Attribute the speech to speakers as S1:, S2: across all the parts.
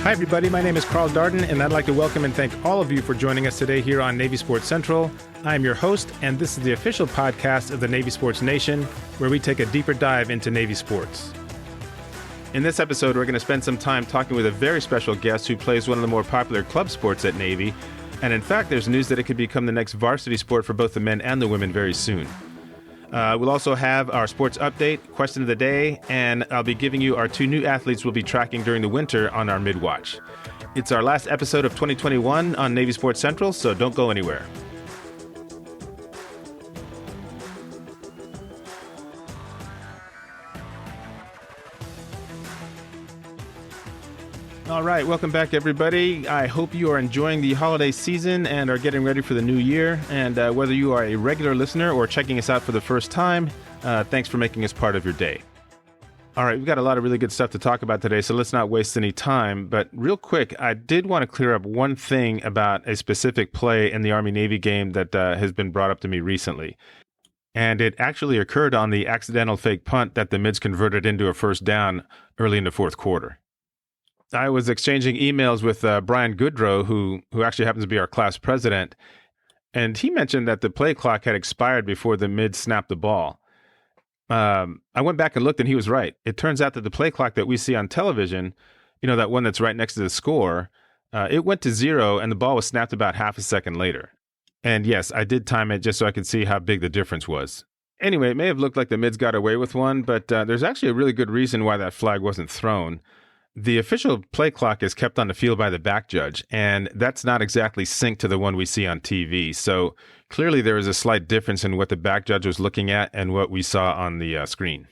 S1: Hi, everybody. My name is Carl Darden, and I'd like to welcome and thank all of you for joining us today here on Navy Sports Central. I'm your host, and this is the official podcast of the Navy Sports Nation, where we take a deeper dive into Navy sports. In this episode, we're going to spend some time talking with a very special guest who plays one of the more popular club sports at Navy. And in fact, there's news that it could become the next varsity sport for both the men and the women very soon. We'll also have our sports update, question of the day, and I'll be giving you our two new athletes we'll be tracking during the winter on our mid-watch. It's our last episode of 2021 on Navy Sports Central, so don't go anywhere. All right, welcome back, everybody. I hope you are enjoying the holiday season and are getting ready for the new year. And whether you are a regular listener or checking us out for the first time, thanks for making us part of your day. All right, we've got a lot of really good stuff to talk about today, so let's not waste any time. But real quick, I did want to clear up one thing about a specific play in the Army-Navy game that has been brought up to me recently. And it actually occurred on the accidental fake punt that the Mids converted into a first down early in the fourth quarter. I was exchanging emails with Brian Goodrow, who actually happens to be our class president, and he mentioned that the play clock had expired before the Mids snapped the ball. I went back and looked, and he was right. It turns out that the play clock that we see on television, that one that's right next to the score, it went to 0, and the ball was snapped about half a second later. And yes, I did time it just so I could see how big the difference was. Anyway, it may have looked like the Mids got away with one, but there's actually a really good reason why that flag wasn't thrown. The official play clock is kept on the field by the back judge, and that's not exactly synced to the one we see on TV. So clearly there is a slight difference in what the back judge was looking at and what we saw on the screen.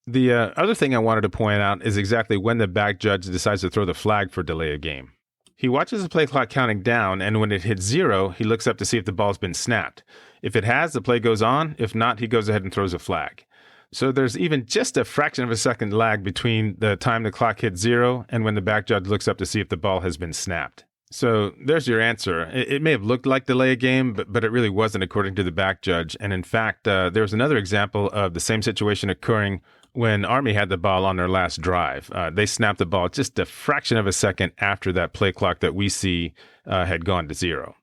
S1: The other thing I wanted to point out is exactly when the back judge decides to throw the flag for delay of game. He watches the play clock counting down, and when it hits 0, he looks up to see if the ball's been snapped. If it has, the play goes on. If not, he goes ahead and throws a flag. So there's even just a fraction of a second lag between the time the clock hits 0 and when the back judge looks up to see if the ball has been snapped. So there's your answer. It may have looked like delay a game, but it really wasn't according to the back judge. And in fact, there was another example of the same situation occurring when Army had the ball on their last drive. They snapped the ball just a fraction of a second after that play clock that we see had gone to 0.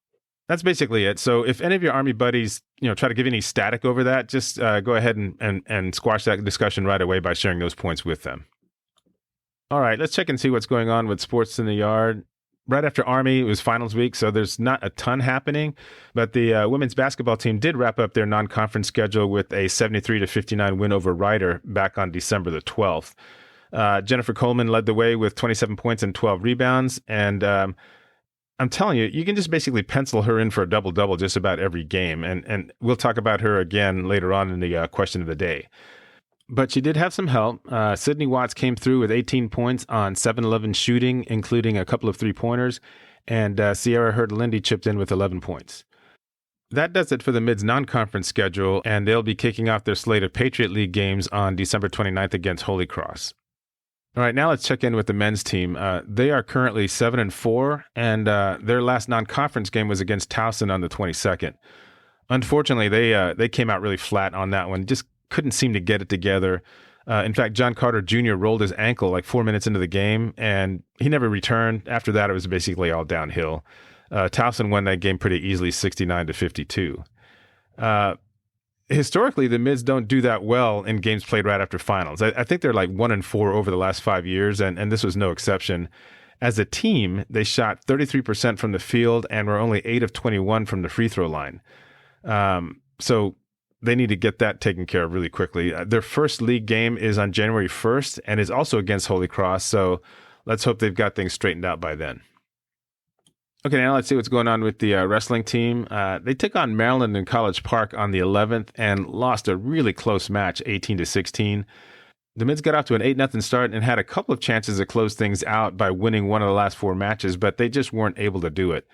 S1: That's basically it. So if any of your Army buddies, try to give any static over that, just go ahead and squash that discussion right away by sharing those points with them. All right, let's check and see what's going on with sports in the yard. Right after Army, it was finals week, so there's not a ton happening, but the women's basketball team did wrap up their non-conference schedule with a 73-59 win over Ryder back on December the 12th. Jennifer Coleman led the way with 27 points and 12 rebounds, and I'm telling you, you can just basically pencil her in for a double-double just about every game, and we'll talk about her again later on in the question of the day. But she did have some help. Sydney Watts came through with 18 points on 7-11 shooting, including a couple of three-pointers, and Sierra Hurd-Lindy chipped in with 11 points. That does it for the Mids non-conference schedule, and they'll be kicking off their slate of Patriot League games on December 29th against Holy Cross. All right, now let's check in with the men's team. They are currently 7-4, and their last non-conference game was against Towson on the 22nd. Unfortunately, they came out really flat on that one. Just couldn't seem to get it together. In fact, John Carter Jr. rolled his ankle like 4 minutes into the game, and he never returned. After that, it was basically all downhill. Towson won that game pretty easily, 69-52. Historically, the Mids don't do that well in games played right after finals. I think they're like 1-4 over the last 5 years, and this was no exception. As a team, they shot 33% from the field and were only 8 of 21 from the free throw line. So they need to get that taken care of really quickly. Their first league game is on January 1st and is also against Holy Cross, so let's hope they've got things straightened out by then. Okay, now let's see what's going on with the wrestling team. They took on Maryland in College Park on the 11th and lost a really close match, 18-16. The Mids got off to an 8-0 start and had a couple of chances to close things out by winning one of the last 4 matches, but they just weren't able to do it.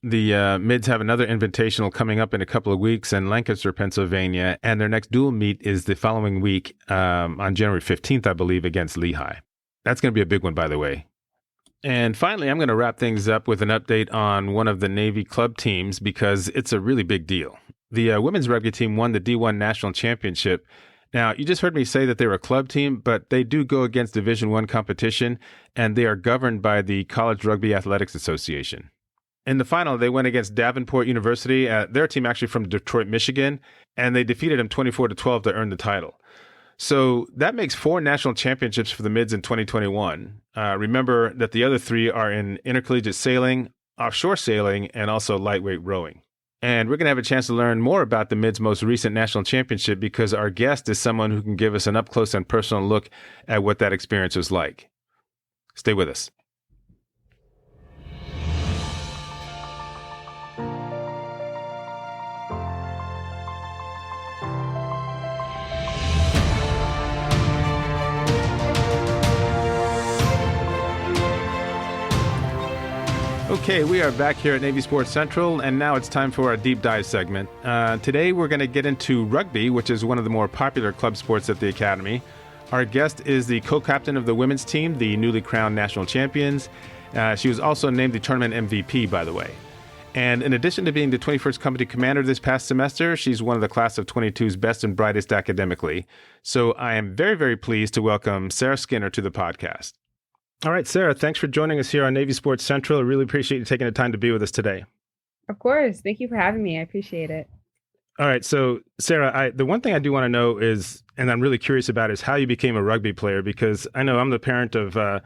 S1: The Mids have another invitational coming up in a couple of weeks in Lancaster, Pennsylvania, and their next dual meet is the following week on January 15th, I believe, against Lehigh. That's going to be a big one, by the way. And finally, I'm going to wrap things up with an update on one of the Navy club teams because it's a really big deal. The women's rugby team won the D1 National Championship, Now, you just heard me say that they're a club team, but they do go against Division I competition, and they are governed by the College Rugby Athletics Association. In the final, they went against Davenport University. Their team actually from Detroit, Michigan, and they defeated them 24-12 to earn the title. So that makes 4 national championships for the Mids in 2021. Remember that the other 3 are in intercollegiate sailing, offshore sailing, and also lightweight rowing. And we're going to have a chance to learn more about the Mids' most recent national championship because our guest is someone who can give us an up-close and personal look at what that experience was like. Stay with us. Okay, we are back here at Navy Sports Central, and now it's time for our deep dive segment. Today, we're going to get into rugby, which is one of the more popular club sports at the Academy. Our guest is the co-captain of the women's team, the newly crowned national champions. She was also named the tournament MVP, by the way. And in addition to being the 21st Company Commander this past semester, she's one of the class of 22's best and brightest academically. So I am very, very pleased to welcome Sarah Skinner to the podcast. All right, Sarah, thanks for joining us here on Navy Sports Central. I really appreciate you taking the time to be with us today.
S2: Of course. Thank you for having me. I appreciate it.
S1: All right. So, Sarah, the one thing I do want to know is, and I'm really curious about, is how you became a rugby player, because I know I'm the parent of a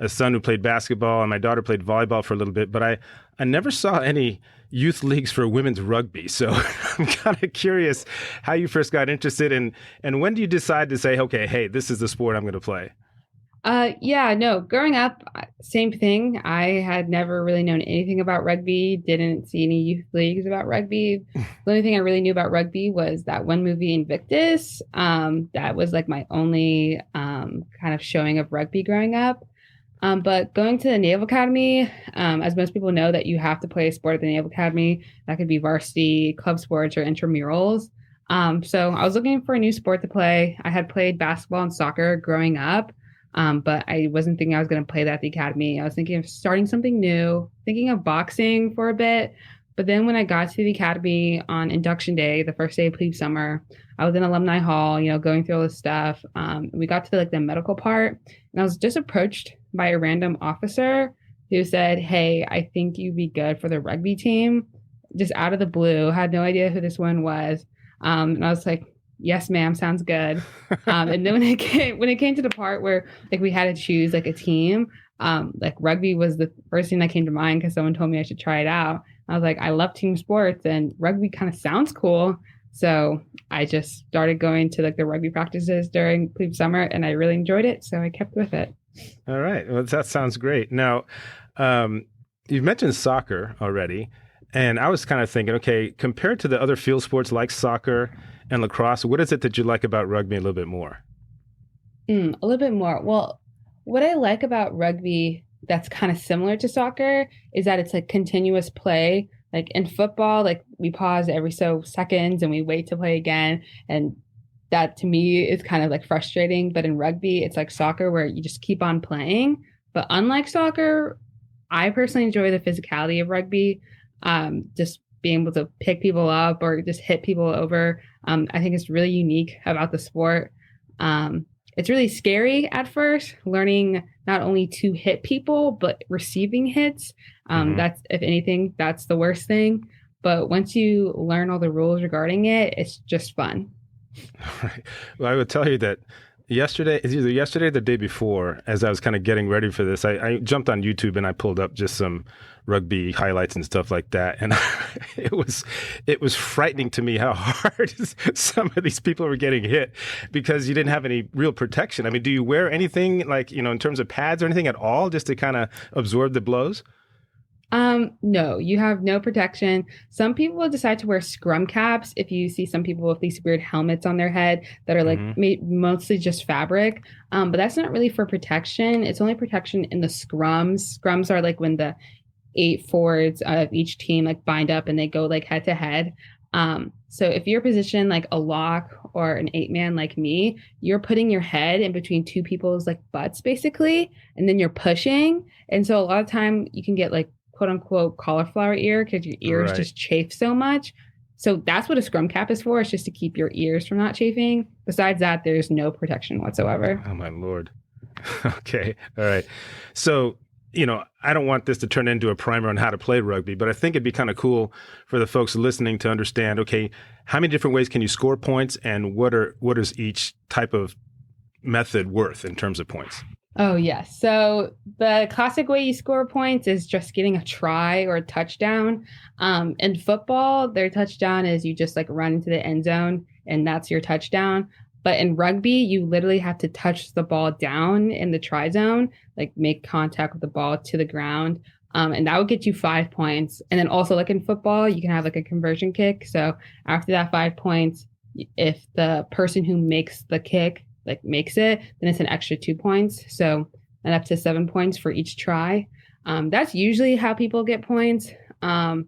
S1: son who played basketball and my daughter played volleyball for a little bit, but I never saw any youth leagues for women's rugby. So I'm kind of curious how you first got interested in, and when do you decide to say, okay, hey, this is the sport I'm going to play?
S2: Growing up, same thing. I had never really known anything about rugby, didn't see any youth leagues about rugby. The only thing I really knew about rugby was that one movie, Invictus. That was like my only kind of showing of rugby growing up. But going to the Naval Academy, as most people know, that you have to play a sport at the Naval Academy. That could be varsity, club sports, or intramurals. So I was looking for a new sport to play. I had played basketball and soccer growing up. But I wasn't thinking I was going to play that at the academy. I was thinking of starting something new, thinking of boxing for a bit. But then when I got to the academy on induction day, the first day of plebe summer, I was in alumni hall, going through all this stuff. We got to the medical part, and I was just approached by a random officer who said, "Hey, I think you'd be good for the rugby team." Just out of the blue, had no idea who this one was. And I was like, "Yes, ma'am, sounds good." And then when it came to the part where we had to choose a team, rugby was the first thing that came to mind because someone told me I should try it out. I was like, I love team sports and rugby kind of sounds cool. So I just started going to the rugby practices during plebe summer, and I really enjoyed it. So I kept with it.
S1: All right. Well, that sounds great. Now, you've mentioned soccer already. And I was kind of thinking, okay, compared to the other field sports like soccer and lacrosse, what is it that you like about rugby a little bit more?
S2: A little bit more. Well, what I like about rugby that's kind of similar to soccer is that it's continuous play. Like in football, we pause every so seconds and we wait to play again. And that to me is kind of frustrating. But in rugby, it's like soccer where you just keep on playing. But unlike soccer, I personally enjoy the physicality of rugby. Just being able to pick people up or just hit people over. I think it's really unique about the sport. It's really scary at first, learning not only to hit people, but receiving hits. That's, if anything, that's the worst thing. But once you learn all the rules regarding it, it's just fun.
S1: Right. Well, I would tell you that it's either yesterday or the day before, as I was kind of getting ready for this, I jumped on YouTube and I pulled up just some rugby highlights and stuff like that. And it was frightening to me how hard some of these people were getting hit because you didn't have any real protection. I mean, do you wear anything in terms of pads or anything at all just to kind of absorb the blows?
S2: No, you have no protection. Some people will decide to wear scrum caps. If you see some people with these weird helmets on their head that are made mostly just fabric. But that's not really for protection. It's only protection in the scrums. Scrums are when the 8 forwards of each team bind up and they go head to head. So if you're positioned like a lock or an 8-man like me, you're putting your head in between two people's butts basically, and then you're pushing. And so a lot of time you can get quote unquote cauliflower ear because your ears just chafe so much. So that's what a scrum cap is for. It's just to keep your ears from not chafing. Besides that, there's no protection whatsoever.
S1: Oh, my Lord. Okay. All right. So, I don't want this to turn into a primer on how to play rugby, but I think it'd be kind of cool for the folks listening to understand, okay, how many different ways can you score points, and what is each type of method worth in terms of points?
S2: Oh, yes. So the classic way you score points is just getting a try or a touchdown. In football, their touchdown is you just like run into the end zone and that's your touchdown. But in rugby, you literally have to touch the ball down in the try zone, like make contact with the ball to the ground. And that would get you 5 points. And then also like in football, you can have like a conversion kick. So after that 5 points, if the person who makes the kick like makes it, then it's an extra 2 points. So and up to 7 points for each try. That's usually how people get points. The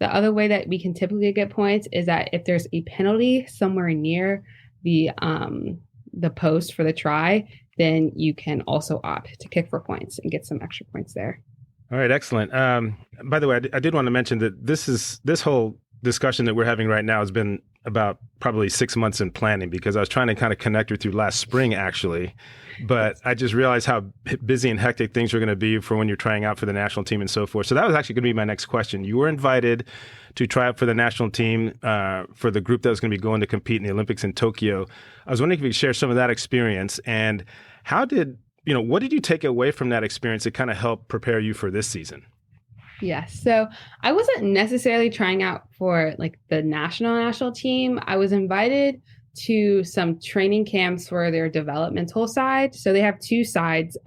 S2: other way that we can typically get points is that if there's a penalty somewhere near the post for the try, then you can also opt to kick for points and get some extra points there.
S1: All right, excellent. By the way, I did want to mention that this whole discussion that we're having right now has been about probably 6 months in planning, because I was trying to kind of connect with you last spring, actually. But I just realized how busy and hectic things are going to be for when you're trying out for the national team and so forth. So that was actually going to be my next question. You were invited to try out for the national team for the group that was going to be going to compete in the Olympics in Tokyo. I was wondering if you could share some of that experience, and what did you take away from that experience that kind of helped prepare you for this season?
S2: Yes. So I wasn't necessarily trying out for like the national team. I was invited to some training camps for their developmental side. So they have 2 sides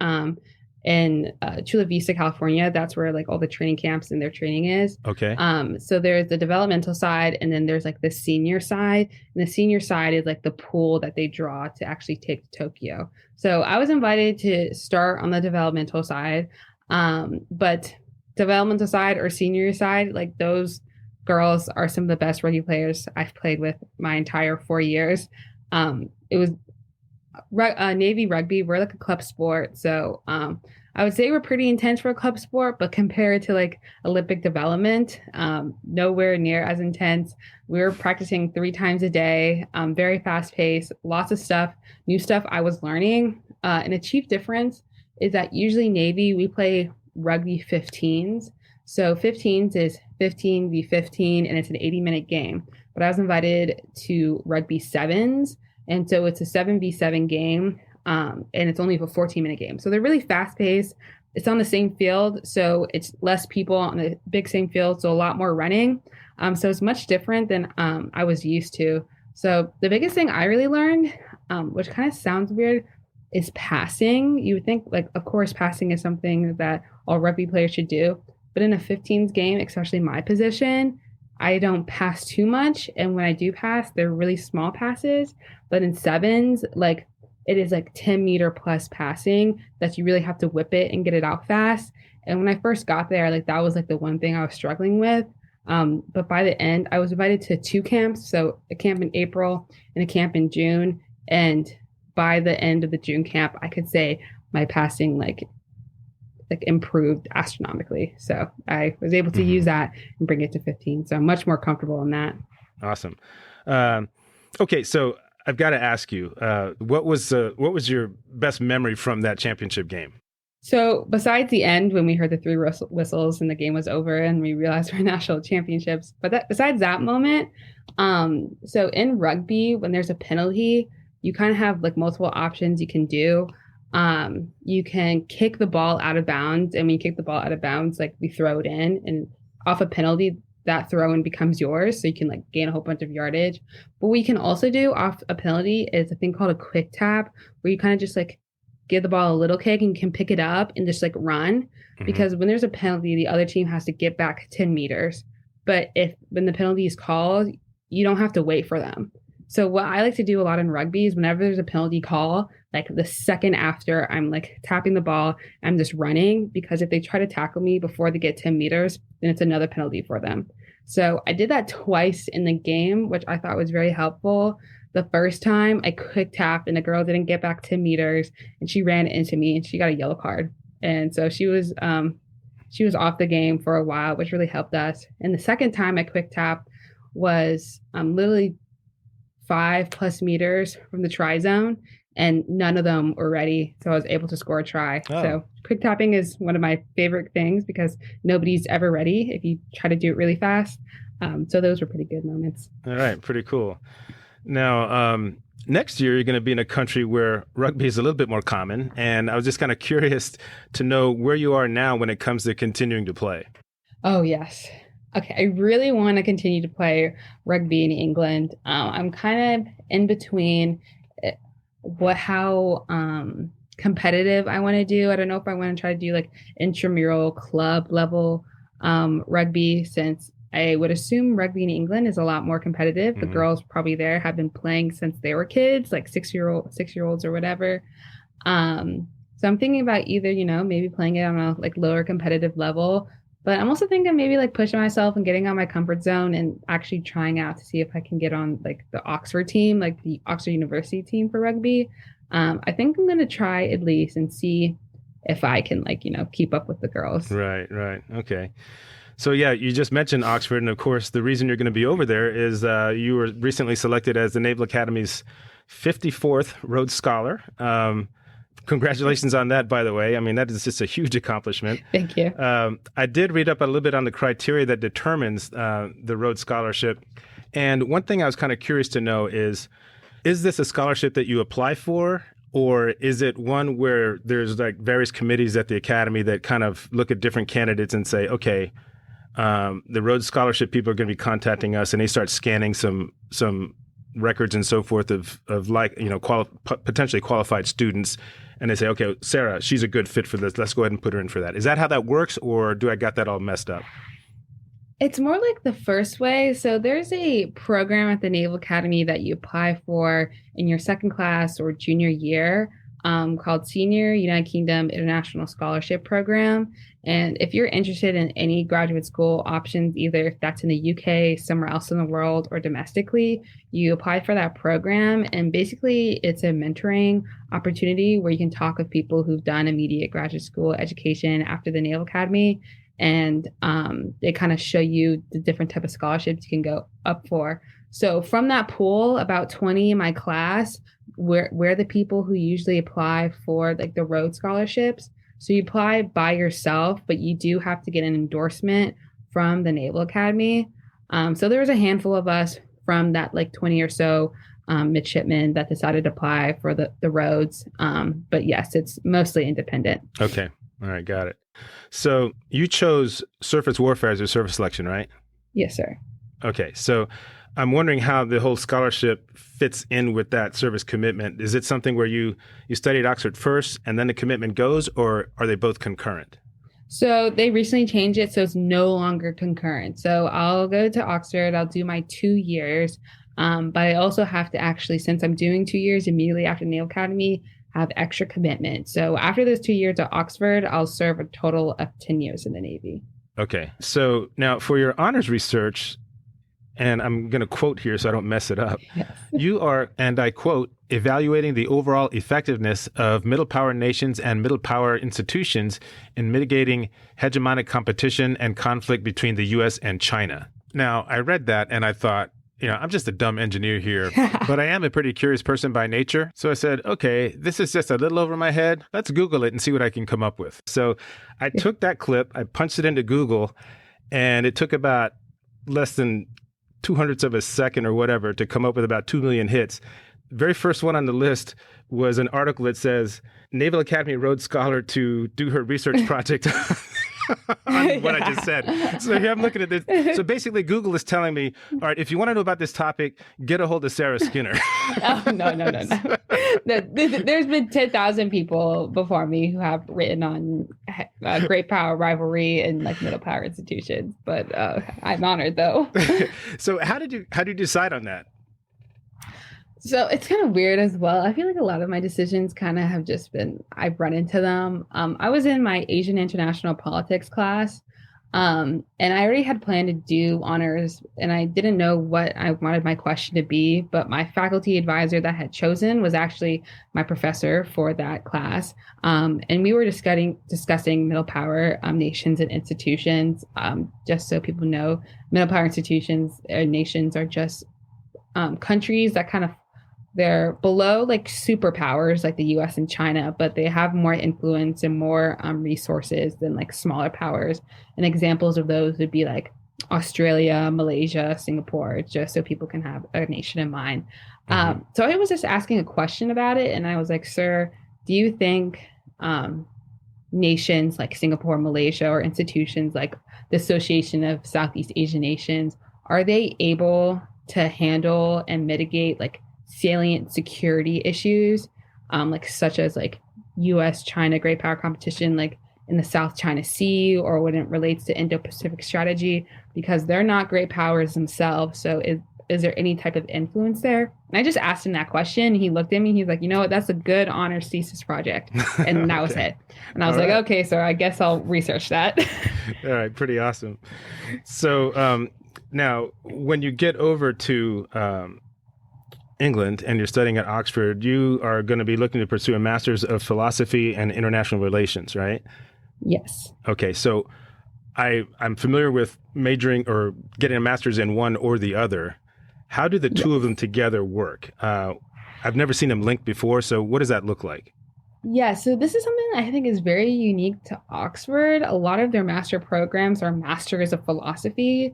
S2: in Chula Vista, California. That's where like all the training camps and their training is.
S1: Okay.
S2: So there's the developmental side, and then there's like the senior side. And the senior side is like the pool that they draw to actually take to Tokyo. So I was invited to start on the developmental side, but developmental side or senior side, like those girls are some of the best rugby players I've played with my entire 4 years. It was Navy rugby. We're like a club sport. So I would say we're pretty intense for a club sport, but compared to like Olympic development, nowhere near as intense. We were practicing 3 times a day, very fast paced, lots of stuff, new stuff I was learning. And a chief difference is that usually Navy, we play rugby 15s. So 15s is 15v15, and it's an 80-minute game. But I was invited to rugby 7s, and so it's a 7v7 game, and it's only a 14-minute game. So they're really fast-paced. It's on the same field, so it's less people on the big same field, so a lot more running. So it's much different than I was used to. So the biggest thing I really learned, which kind of sounds weird, is passing. You would think, like, of course, passing is something that all rugby players should do. But in a 15s game, especially my position, I don't pass too much. And when I do pass, they're really small passes. But in 7s, like, it is like 10-meter plus passing that you really have to whip it and get it out fast. And when I first got there, like, that was like the one thing I was struggling with. But by the end, I was invited to 2 camps. So a camp in April and a camp in June. And by the end of the June camp, I could say my passing like improved astronomically. So I was able to use that and bring it to 15. So I'm much more comfortable in that.
S1: Awesome. Okay, so I've got to ask you, what was your best memory from that championship game?
S2: So besides the end, when we heard the 3 whistles and the game was over and we realized we're national championships, but besides that moment, so in rugby, when there's a penalty, you kind of have like multiple options you can do. You can kick the ball out of bounds, and when you kick the ball out of bounds, like we throw it in, and off a penalty, that throw in becomes yours, so you can like gain a whole bunch of yardage. But what you can also do off a penalty is a thing called a quick tap, where you kind of just like give the ball a little kick and you can pick it up and just like run. Because when there's a penalty, the other team has to get back 10 meters. But when the penalty is called, you don't have to wait for them. So what I like to do a lot in rugby is whenever there's a penalty call, like the second after I'm like tapping the ball, I'm just running, because if they try to tackle me before they get 10 meters, then it's another penalty for them. So I did that twice in the game, which I thought was very helpful. The first time I quick tapped and the girl didn't get back 10 meters and she ran into me and she got a yellow card. And so she was off the game for a while, which really helped us. And the second time I quick tapped was literally 5+ meters from the try zone, and none of them were ready. So I was able to score a try.
S1: Oh.
S2: So quick tapping is one of my favorite things because nobody's ever ready if you try to do it really fast. So those were pretty good moments.
S1: All right, pretty cool. Now, next year, you're going to be in a country where rugby is a little bit more common. And I was just kind of curious to know where you are now when it comes to continuing to play.
S2: Oh, yes. Okay, I really want to continue to play rugby in England. I'm kind of in between how competitive I want to do. I don't know if I want to try to do like intramural club level rugby, since I would assume rugby in England is a lot more competitive. The girls probably there have been playing since they were kids, like six-year-olds or whatever. So I'm thinking about either, maybe playing it on a like lower competitive level. But I'm also thinking maybe like pushing myself and getting out my comfort zone and actually trying out to see if I can get on like the Oxford team, like the Oxford University team for rugby. I think I'm going to try at least and see if I can keep up with the girls.
S1: Right. Okay. So yeah, you just mentioned Oxford. And of course, the reason you're going to be over there is you were recently selected as the Naval Academy's 54th Rhodes Scholar. Congratulations on that, by the way. I mean, that is just a huge accomplishment.
S2: Thank you.
S1: I did read up a little bit on the criteria that determines the Rhodes Scholarship. And one thing I was kind of curious to know is this a scholarship that you apply for? Or is it one where there's like various committees at the Academy that kind of look at different candidates and say, okay, the Rhodes Scholarship people are going to be contacting us, and they start scanning some records and so forth of like, potentially qualified students. And they say, okay, Sarah, she's a good fit for this. Let's go ahead and put her in for that. Is that how that works, or do I got that all messed up?
S2: It's more like the first way. So there's a program at the Naval Academy that you apply for in your second class or junior year called Senior United Kingdom International Scholarship Program. And if you're interested in any graduate school options, either if that's in the UK, somewhere else in the world, or domestically, you apply for that program. And basically, it's a mentoring opportunity where you can talk with people who've done immediate graduate school education after the Naval Academy. And they kind of show you the different type of scholarships you can go up for. So from that pool, about 20 in my class, we're the people who usually apply for like the Rhodes scholarships. So you apply by yourself, but you do have to get an endorsement from the Naval Academy. So there was a handful of us from that like 20 or so midshipmen that decided to apply for the Rhodes. But yes, it's mostly independent.
S1: Okay. All right. Got it. So you chose surface warfare as your service selection, right?
S2: Yes, sir.
S1: Okay. So I'm wondering how the whole scholarship fits in with that service commitment. Is it something where you studied Oxford first and then the commitment goes, or are they both concurrent?
S2: So they recently changed it, so it's no longer concurrent. So I'll go to Oxford, I'll do my 2 years, but I also have to actually, since I'm doing 2 years immediately after Naval Academy, have extra commitment. So after those 2 years at Oxford, I'll serve a total of 10 years in the Navy.
S1: Okay. So now for your honors research, and I'm going to quote here so I don't mess it up.
S2: Yes.
S1: You are, and I quote, evaluating the overall effectiveness of middle power nations and middle power institutions in mitigating hegemonic competition and conflict between the U.S. and China. Now, I read that and I thought, I'm just a dumb engineer here, but I am a pretty curious person by nature. So I said, okay, this is just a little over my head. Let's Google it and see what I can come up with. So I took that clip, I punched it into Google, and it took about less than 200ths of a second or whatever to come up with about 2 million hits. The very first one on the list was an article that says, Naval Academy Rhodes Scholar to do her research project on what I just said. So here I'm looking at this. So basically, Google is telling me, all right, if you want to know about this topic, get a hold of Sarah Skinner.
S2: Oh, no. There's been 10,000 people before me who have written on great power rivalry and like middle power institutions, but I'm honored though.
S1: So how did you decide on that?
S2: So it's kind of weird as well. I feel like a lot of my decisions kind of have just been, I've run into them. I was in my Asian International Politics class And I already had planned to do honors, and I didn't know what I wanted my question to be, but my faculty advisor that I had chosen was actually my professor for that class. And we were discussing middle power nations and institutions. Just so people know, middle power institutions or nations are just countries that kind of they're below like superpowers like the US and China, but they have more influence and more resources than like smaller powers. And examples of those would be like Australia, Malaysia, Singapore, just so people can have a nation in mind. So I was just asking a question about it, and I was like, "Sir, do you think nations like Singapore, Malaysia, or institutions like the Association of Southeast Asian Nations, are they able to handle and mitigate like salient security issues, like such as like U.S. China great power competition, like in the South China Sea, or when it relates to Indo-Pacific strategy, because they're not great powers themselves. So is there any type of influence there?" And I just asked him that question. He looked at me. He's like, "You know what? That's a good honors thesis project." And that was it. And I was like, "Okay, so I guess I'll research that."
S1: All right, pretty awesome. So now, when you get over to England and you're studying at Oxford, you are going to be looking to pursue a master's of philosophy and international relations, right?
S2: Yes.
S1: Okay, so I'm familiar with majoring or getting a master's in one or the other. How do the two of them together work? I've never seen them linked before, so what does that look like?
S2: Yeah, so this is something I think is very unique to Oxford. A lot of their master programs are masters of philosophy.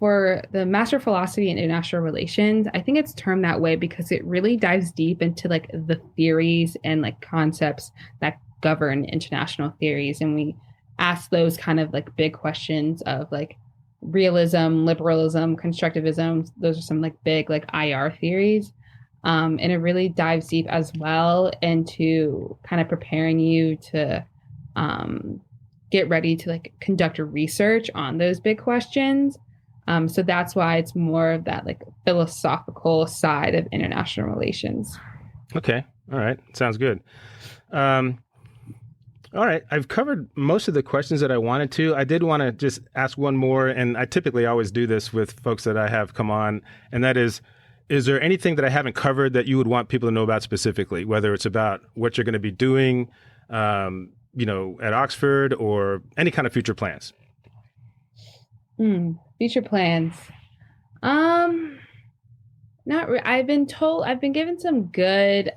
S2: For the Master of Philosophy and International Relations, I think it's termed that way because it really dives deep into like the theories and like concepts that govern international theories. And we ask those kind of like big questions of like realism, liberalism, constructivism. Those are some like big like IR theories. And it really dives deep as well into kind of preparing you to get ready to like conduct a research on those big questions. So that's why it's more of that like philosophical side of international relations.
S1: Okay. All right. Sounds good. All right. I've covered most of the questions that I wanted to. I did want to just ask one more, and I typically always do this with folks that I have come on, and that is there anything that I haven't covered that you would want people to know about specifically, whether it's about what you're going to be doing, at Oxford or any kind of future plans?
S2: Future plans. I've been given some good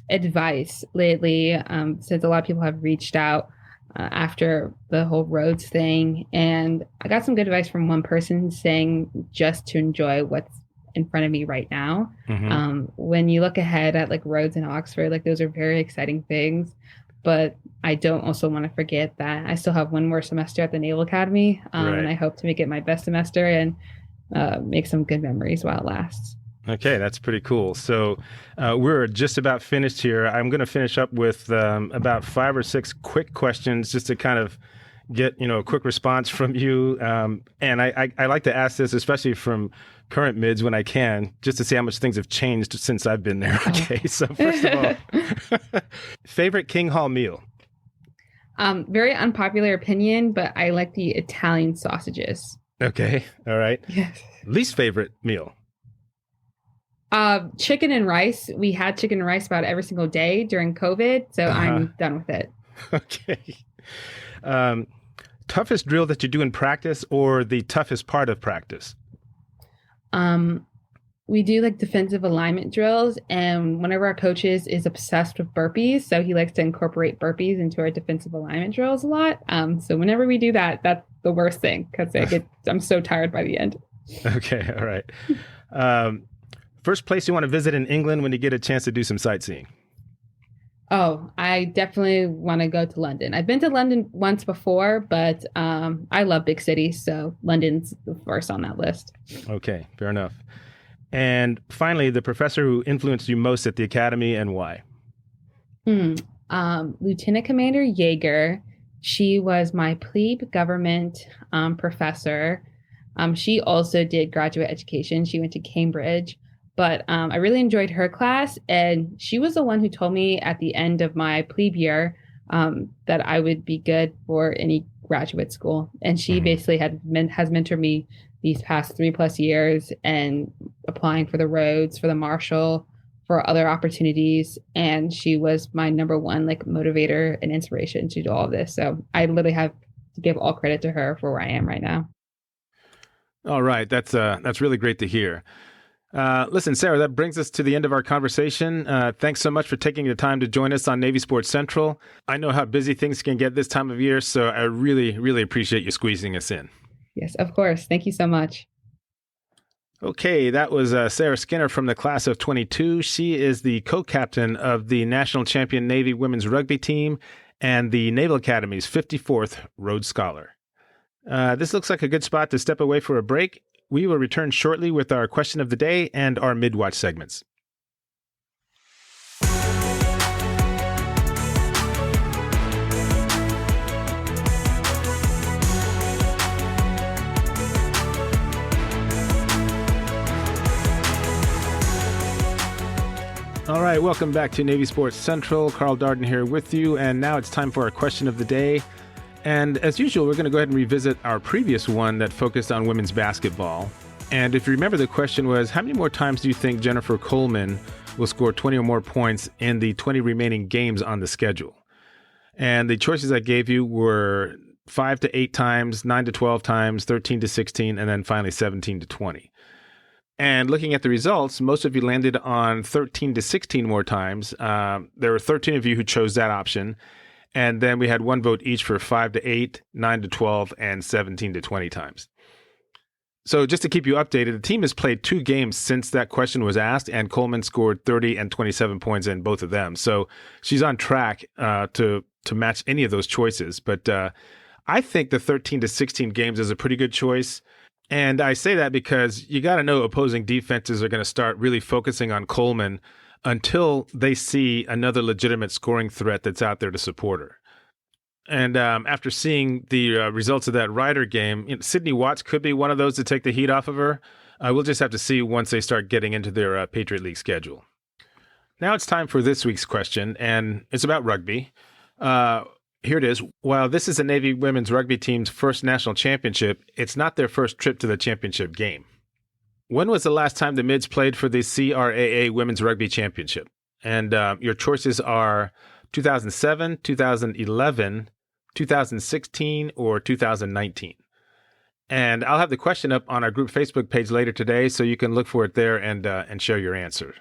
S2: advice lately, since a lot of people have reached out after the whole Rhodes thing. And I got some good advice from one person saying just to enjoy what's in front of me right now. When you look ahead at like Rhodes and Oxford, like those are very exciting things. But I don't also want to forget that I still have one more semester at the Naval Academy. And I hope to make it my best semester and make some good memories while it lasts.
S1: Okay, that's pretty cool. So we're just about finished here. I'm going to finish up with about 5 or 6 quick questions just to kind of get a quick response from you. And I like to ask this, especially from current mids when I can, just to see how much things have changed since I've been there. Okay, so first of all, favorite King Hall meal?
S2: Very unpopular opinion, but I like the Italian sausages.
S1: Okay, all right.
S2: Yes.
S1: Least favorite meal?
S2: Chicken and rice. We had chicken and rice about every single day during COVID, so I'm done with it.
S1: Okay. Toughest drill that you do in practice or the toughest part of practice?
S2: We do like defensive alignment drills, and one of our coaches is obsessed with burpees, so he likes to incorporate burpees into our defensive alignment drills a lot. So whenever we do that, that's the worst thing because I'm so tired by the end.
S1: Okay, all right. First place you want to visit in England when you get a chance to do some sightseeing?
S2: Oh, I definitely want to go to London. I've been to London once before, but I love big cities, so London's the first on that list.
S1: Okay, fair enough. And finally, the professor who influenced you most at the academy and why?
S2: Lieutenant Commander Yeager. She was my plebe government professor. She also did graduate education. She went to Cambridge. But I really enjoyed her class, and she was the one who told me at the end of my plebe year that I would be good for any graduate school. And she basically has mentored me these past 3+ years and applying for the Rhodes, for the Marshall, for other opportunities. And she was my number one like motivator and inspiration to do all of this. So I literally have to give all credit to her for where I am right now.
S1: All right. That's really great to hear. Listen, Sarah, that brings us to the end of our conversation. Thanks so much for taking the time to join us on Navy Sports Central. I know how busy things can get this time of year, so I really, really appreciate you squeezing us in.
S2: Yes, of course. Thank you so much.
S1: Okay, that was Sarah Skinner from the class of 22. She is the co-captain of the national champion Navy women's rugby team and the Naval Academy's 54th Rhodes Scholar. This looks like a good spot to step away for a break. We will return shortly with our question of the day and our mid-watch segments. All right, welcome back to Navy Sports Central. Carl Darden here with you, and now it's time for our question of the day. And as usual, we're going to go ahead and revisit our previous one that focused on women's basketball. And if you remember, the question was, how many more times do you think Jennifer Coleman will score 20 or more points in the 20 remaining games on the schedule? And the choices I gave you were 5 to 8 times, 9 to 12 times, 13 to 16, and then finally 17 to 20. And looking at the results, most of you landed on 13 to 16 more times. There were 13 of you who chose that option. And then we had one vote each for 5 to 8, 9 to 12, and 17 to 20 times. So just to keep you updated, the team has played 2 games since that question was asked, and Coleman scored 30 and 27 points in both of them. So she's on track to match any of those choices. But I think the 13 to 16 games is a pretty good choice. And I say that because you got to know opposing defenses are going to start really focusing on Coleman until they see another legitimate scoring threat that's out there to support her. And after seeing the results of that Ryder game, Sydney Watts could be one of those to take the heat off of her. We'll just have to see once they start getting into their Patriot League schedule. Now it's time for this week's question, and it's about rugby. Here it is. While this is the Navy women's rugby team's first national championship, it's not their first trip to the championship game. When was the last time the Mids played for the CRAA Women's Rugby Championship? And your choices are 2007, 2011, 2016, or 2019. And I'll have the question up on our group Facebook page later today, so you can look for it there and share your answer.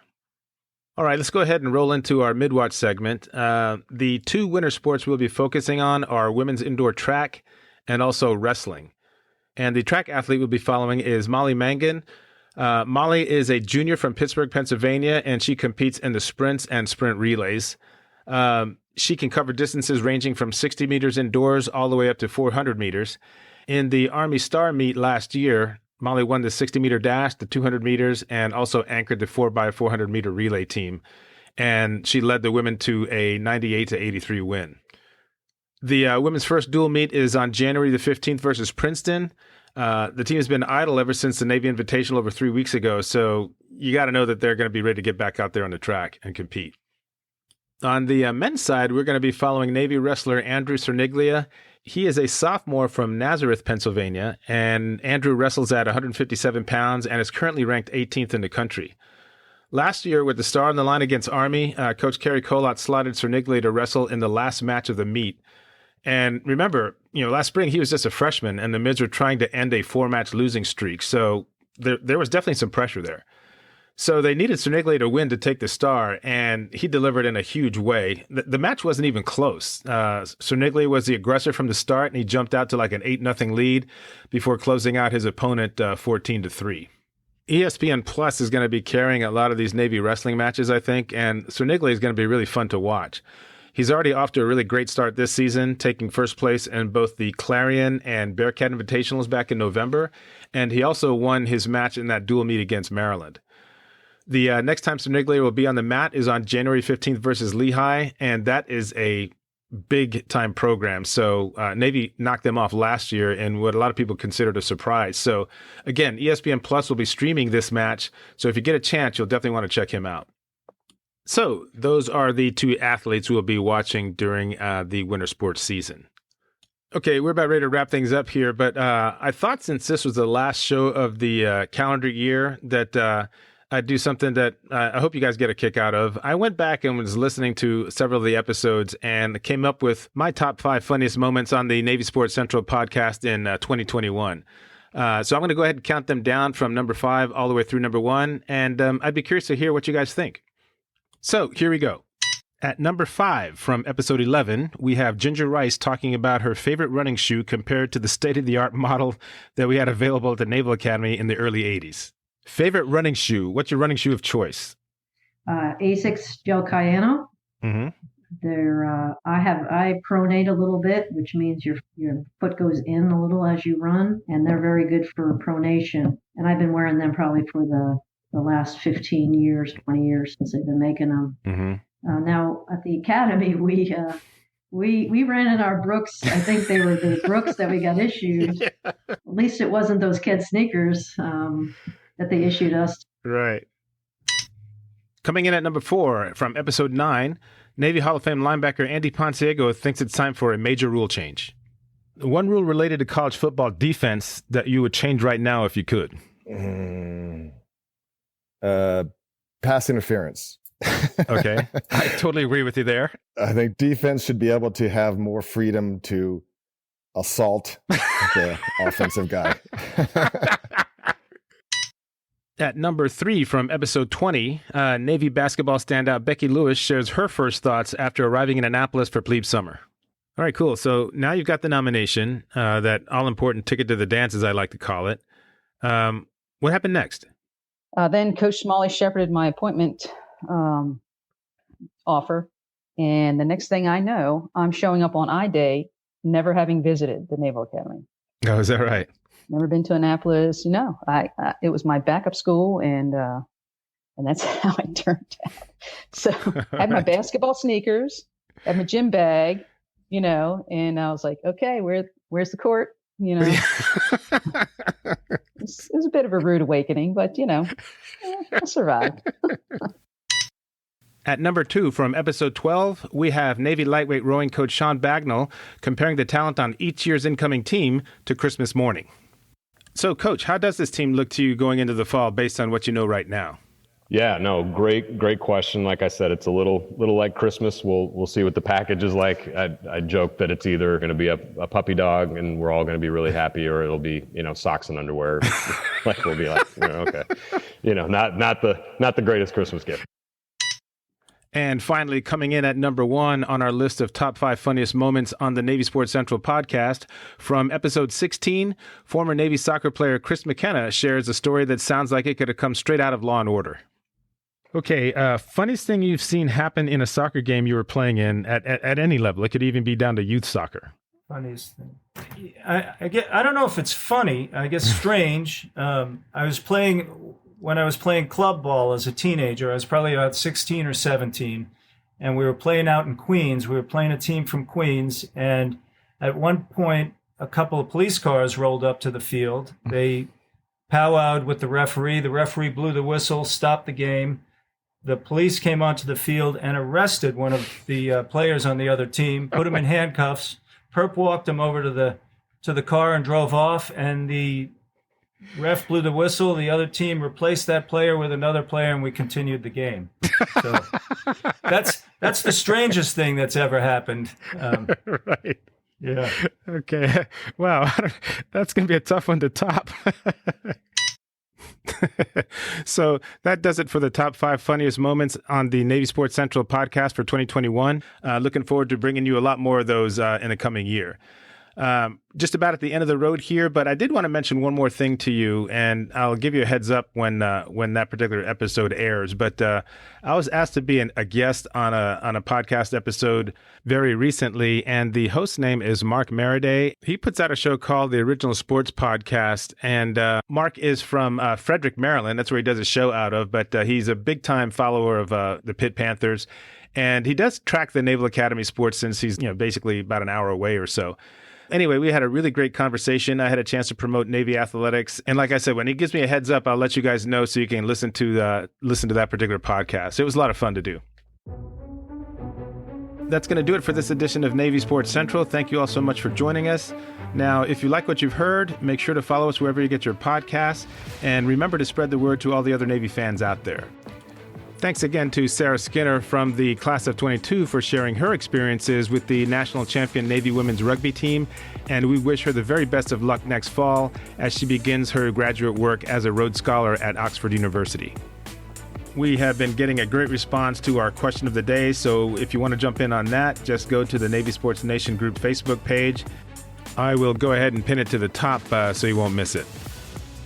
S1: All right, let's go ahead and roll into our mid-watch segment. The 2 winter sports we'll be focusing on are women's indoor track and also wrestling. And the track athlete we'll be following is Molly Mangan. Molly is a junior from Pittsburgh, Pennsylvania, and she competes in the sprints and sprint relays. She can cover distances ranging from 60 meters indoors all the way up to 400 meters. In the Army Star meet last year, Molly won the 60-meter dash, the 200 meters, and also anchored the 4x400-meter relay team. And she led the women to a 98-83 win. The women's first dual meet is on January the 15th versus Princeton. The team has been idle ever since the Navy Invitational over 3 weeks ago, so you got to know that they're going to be ready to get back out there on the track and compete. On the men's side, we're going to be following Navy wrestler Andrew Cerniglia. He is a sophomore from Nazareth, Pennsylvania, and Andrew wrestles at 157 pounds and is currently ranked 18th in the country. Last year, with the star on the line against Army, Coach Kerry Colott slotted Cerniglia to wrestle in the last match of the meet. And remember, last spring he was just a freshman, and the Mids were trying to end a 4-match losing streak, so there was definitely some pressure there. So they needed Cerniglia to win to take the star, and he delivered in a huge way. The match wasn't even close. Cerniglia was the aggressor from the start, and he jumped out to like an 8-0 lead before closing out his opponent 14-3. ESPN Plus is going to be carrying a lot of these Navy wrestling matches, I think, and Cerniglia is going to be really fun to watch. He's already off to a really great start this season, taking first place in both the Clarion and Bearcat Invitationals back in November, and he also won his match in that dual meet against Maryland. The next time Cerniglia will be on the mat is on January 15th versus Lehigh, and that is a big-time program. So Navy knocked them off last year in what a lot of people considered a surprise. So again, ESPN Plus will be streaming this match, so if you get a chance, you'll definitely want to check him out. So those are the two athletes we'll be watching during the winter sports season. Okay, we're about ready to wrap things up here, but I thought since this was the last show of the calendar year that I'd do something that I hope you guys get a kick out of. I went back and was listening to several of the episodes and came up with my top 5 funniest moments on the Navy Sports Central podcast in 2021. So I'm going to go ahead and count them down from number 5 all the way through number 1, and I'd be curious to hear what you guys think. So here we go. At number 5 from episode 11, we have Ginger Rice talking about her favorite running shoe compared to the state-of-the-art model that we had available at the Naval Academy in the early 80s. Favorite running shoe? What's your running shoe of choice?
S3: Asics Gel Cayano.
S1: Mm-hmm.
S3: I pronate a little bit, which means your foot goes in a little as you run, and they're very good for pronation. And I've been wearing them probably for the last 15 years, 20 years since they've been making them.
S1: Mm-hmm.
S3: Now at the academy, we ran in our Brooks. I think they were the Brooks that we got issued. Yeah. At least it wasn't those kid sneakers that they issued us.
S1: Right. Coming in at number 4 from episode 9, Navy Hall of Fame linebacker Andy Pontiego thinks it's time for a major rule change. One rule related to college football defense that you would change right now if you could.
S4: Pass interference.
S1: Okay. I totally agree with you there.
S4: I think defense should be able to have more freedom to assault the offensive guy.
S1: At number 3 from episode 20, Navy basketball standout Becky Lewis shares her first thoughts after arriving in Annapolis for plebe summer. All right, cool. So now you've got the nomination, that all-important ticket to the dance, as I like to call it. What happened next?
S5: Then Coach Smalley shepherded my appointment offer. And the next thing I know, I'm showing up on I-Day, never having visited the Naval Academy.
S1: Oh, is that right?
S5: Never been to Annapolis. It was my backup school, and that's how it turned out. So I had my basketball sneakers, had my gym bag, and I was like, okay, where's the court? It was a bit of a rude awakening, but I survived.
S1: At number 2 from episode 12, we have Navy lightweight rowing coach Sean Bagnall comparing the talent on each year's incoming team to Christmas morning. So, Coach, how does this team look to you going into the fall based on what you know right now?
S6: Yeah, no, great question. Like I said, it's a little like Christmas. We'll see what the package is like. I joke that it's either going to be a puppy dog and we're all going to be really happy, or it'll be socks and underwear. Like we'll be like, okay, not the greatest Christmas gift.
S1: And finally, coming in at number 1 on our list of top 5 funniest moments on the Navy Sports Central podcast, from episode 16, former Navy soccer player Chris McKenna shares a story that sounds like it could have come straight out of Law & Order. Okay, funniest thing you've seen happen in a soccer game you were playing in at any level. It could even be down to youth soccer.
S7: Funniest thing. I don't know if it's funny. I guess strange. When I was playing club ball as a teenager, I was probably about 16 or 17, and we were playing out in Queens. We were playing a team from Queens, and at one point, a couple of police cars rolled up to the field. They powwowed with the referee. The referee blew the whistle, stopped the game. The police came onto the field and arrested one of the players on the other team, put him in handcuffs. Perp walked him over to the car and drove off, and the ref blew the whistle. The other team replaced that player with another player, and we continued the game. So that's the strangest thing that's ever happened.
S1: Right.
S7: Yeah.
S1: Okay. Wow. That's going to be a tough one to top. So that does it for the top 5 funniest moments on the Navy Sports Central podcast for 2021. Looking forward to bringing you a lot more of those in the coming year. Just about at the end of the road here, but I did want to mention one more thing to you, and I'll give you a heads up when that particular episode airs. But I was asked to be a guest on a podcast episode very recently, and the host name is Mark Maraday. He puts out a show called The Original Sports Podcast, and Mark is from Frederick, Maryland. That's where he does his show out of, but he's a big-time follower of the Pitt Panthers, and he does track the Naval Academy sports since he's basically about an hour away or so. Anyway, we had a really great conversation. I had a chance to promote Navy athletics. And like I said, when he gives me a heads up, I'll let you guys know so you can listen to that particular podcast. It was a lot of fun to do. That's going to do it for this edition of Navy Sports Central. Thank you all so much for joining us. Now, if you like what you've heard, make sure to follow us wherever you get your podcasts, and remember to spread the word to all the other Navy fans out there. Thanks again to Sarah Skinner from the Class of 22 for sharing her experiences with the national champion Navy women's rugby team, and we wish her the very best of luck next fall as she begins her graduate work as a Rhodes Scholar at Oxford University. We have been getting a great response to our question of the day, so if you want to jump in on that, just go to the Navy Sports Nation group Facebook page. I will go ahead and pin it to the top so you won't miss it.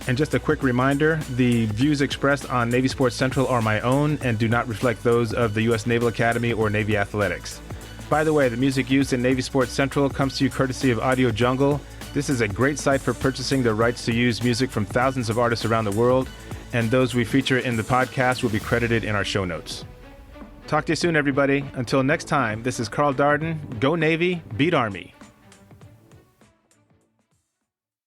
S1: And just a quick reminder, the views expressed on Navy Sports Central are my own and do not reflect those of the U.S. Naval Academy or Navy Athletics. By the way, the music used in Navy Sports Central comes to you courtesy of Audio Jungle. This is a great site for purchasing the rights to use music from thousands of artists around the world, and those we feature in the podcast will be credited in our show notes. Talk to you soon, everybody. Until next time, this is Carl Darden. Go Navy, beat Army.